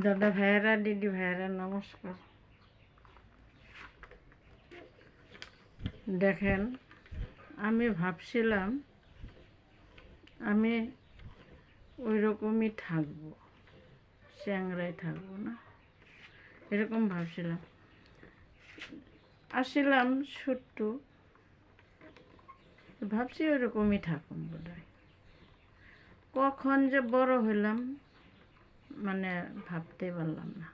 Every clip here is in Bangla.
দাদা ভাইয়েরা, দিদি ভাইয়েরা, নমস্কার। দেখেন, আমি ভাবছিলাম আমি ওই রকমই থাকবো, চ্যাংরায় থাকবো না, এরকম ভাবছিলাম। আসছিলাম ছোট্ট, ভাবছি ওই রকমই থাকুন বোধ হয়। কখন যে বড় হইলাম মানে ভাবতে পারলাম না।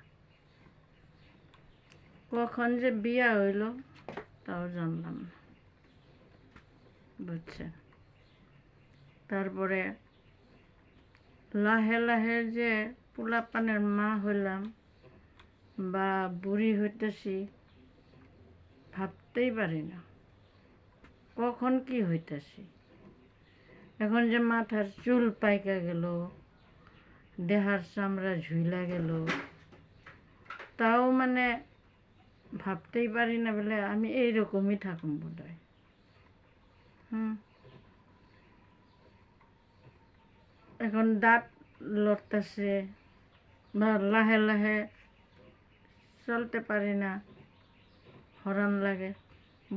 কখন যে বিয়া হইল তাও জানলাম না, বুঝছেন। তারপরে লাহে লাহে যে পোলাপানের মা হইলাম বা বুড়ি হইতেছি ভাবতেই পারি না কখন কি হইতেছি। এখন যে মাথার চুল পাইকা গেল, দেহার চামড়া ঝুইলা গেল, তাও মানে ভাবতেই পারি না বলে আমি এইরকমই থাকুম বোধ হয়। এখন দাঁত লড়তেছে বা লাহে লাহে চলতে পারি না, হরান লাগে,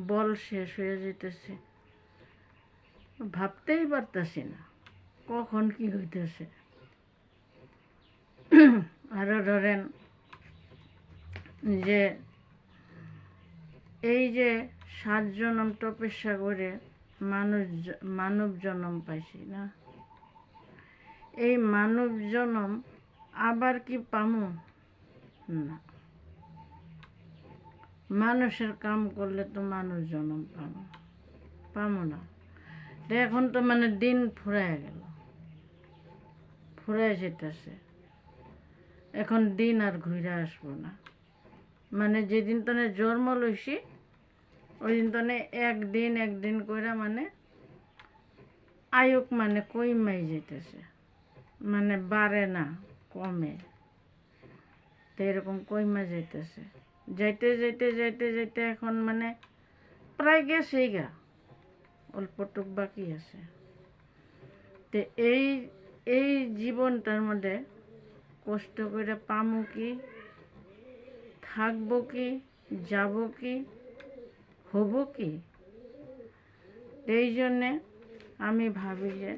বল শেষ হয়ে যেতেছে। ভাবতেই পারতেছি না কখন কি হইতেছে। আরো ধরেন যে এই যে 7 জনম তপস্যা করে মানব জন্ম পাইছি না, এই মানব জন্ম আবার কি পামু না। মানুষের কাম করলে তো মানুষ জন্ম পামু না। এখন তো মানে দিন ফুরায় গেল, ফুরায় যেতেছে। এখন দিন আর ঘুরে আসবো না। মানে যেদিন তনে জন্ম লইছি ওই দিন তনে একদিন করে মানে আয়ুক মানে কইমাই যেতেছে, মানে বাড়ে না, কমে। তো এরকম কইমা যাইতেছে, যাইতে যাইতে যাইতে যাইতে এখন মানে প্রায় গেছেই গা, অল্পটুক বাকি আছে। তো এই জীবনটার মধ্যে কষ্ট করে পামু কি, থাকবো কি, যাব কি, হব কি। এই জন্যে আমি ভাবি যে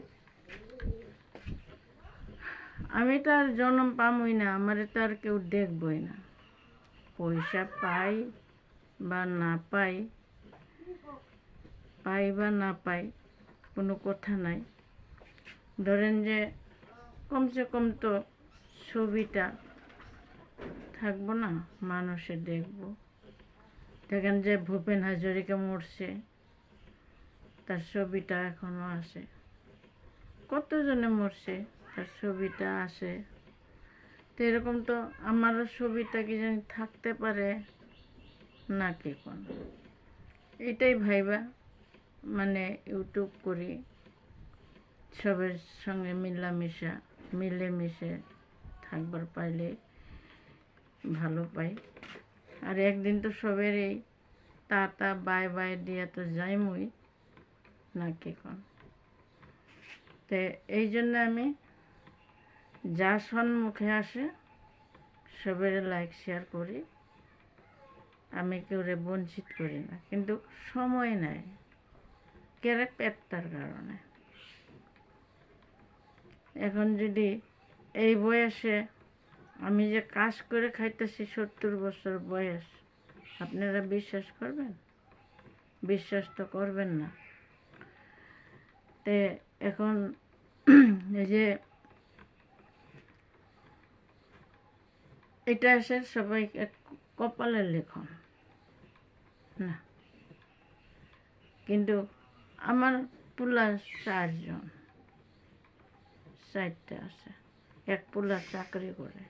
আমি তো আর জন্ম পামই না, আমার তো আর কেউ দেখবই না। পয়সা পাই বা না পাই, বা না পাই কোনো কথা নাই। ধরেন যে কমসে কম তো ছবিটা থাকবো না, মানুষে দেখবো। দেখেন যে ভূপেন হাজরিকা মরছে, তার ছবিটা এখনো আছে। কতজনে মরছে, তার ছবিটা আছে। তো এরকম তো আমারও ছবিটা কি জানি থাকতে পারে না কি কোন, এটাই ভাইবা মানে ইউটিউব করি, সবের সঙ্গে মিলেমিশে থাকবার পাইলে ভালো পাই। আর একদিন তো সবেরই তা বাই দিয়া তো যাইমই না কি কোন। তো এই জন্য আমি যা সম্মুখে আসে সবের লাইক শেয়ার করি, আমি কেউরে বঞ্চিত করি না। কিন্তু সময় নাই, কেরে পেটটার কারণে। এখন যদি এই বয়সে আমি যে কাজ করে খাইতেছি, 70 বছর বয়স, আপনারা বিশ্বাস করবেন? বিশ্বাস তো করবেন না। তে এখন এই যে এটা আসে সবাই কপালের লেখন না, কিন্তু আমার পোলা 4 জন, 4টা আছে। এক পোলা চাকরি করে,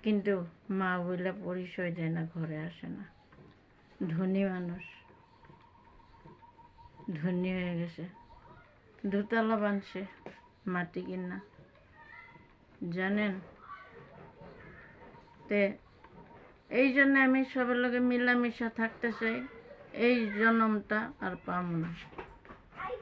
কিন্তু মা বলে পরিচয় দেয় না, ঘরে আসে না। ধনী মানুষ, ধনী হয়ে গেছে, 2 তলা বানছে মাটি কিনা, জানেন। তে এই জন্য আমি সবার লগে মিলামিশা থাকতে চাই। এই জন্মটা আর পাবো না।